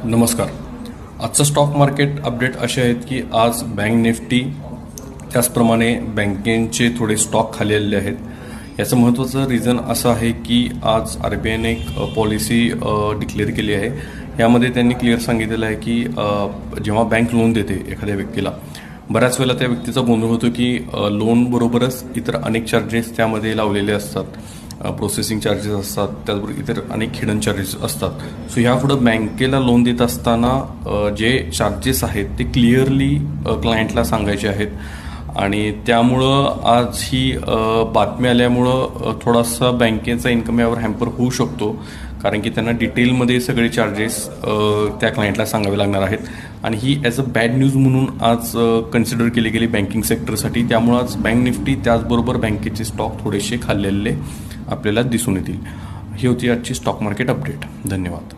नमस्कार. आजचं stock market update असे आहेत की आज बँक निफ्टी त्याचप्रमाणे बँकेचे थोडे स्टॉक खाली आलेले आहेत. याचं महत्त्वाचं रिझन असं आहे की आज RBIने एक पॉलिसी डिक्लेअर केली आहे. यामध्ये त्यांनी क्लिअर सांगितलेलं आहे की जेव्हा बँक लोन देते एखाद्या व्यक्तीला, बऱ्याच वेळेला त्या व्यक्तीचा गोंधळ होतो की लोन बरोबरच इतर अनेक चार्जेस त्यामध्ये लावलेले असतात. प्रोसेसिंग चार्जेस असतात, त्याचबरोबर इतर अनेक हिडन चार्जेस असतात. सो ह्यापुढं बँकेला लोन देत असताना जे चार्जेस आहेत ते क्लिअरली क्लायंटला सांगायचे आहेत. आणि त्यामुळं आज ही बातमी आल्यामुळं थोडासा बँकेचा इन्कम यावर हॅम्पर होऊ शकतो, कारण की त्यांना डिटेलमध्ये सगळे चार्जेस त्या क्लायंटला सांगावे लागणार आहेत. आणि ही ॲज अ बॅड न्यूज म्हणून आज कन्सिडर केली गेली बँकिंग सेक्टरसाठी. त्यामुळं आज बँक निफ्टी त्याचबरोबर बँकेचे स्टॉक थोडेसे खाल्लेले आपल्याला दिसून येतील. ही होती आजची स्टॉक मार्केट अपडेट. धन्यवाद.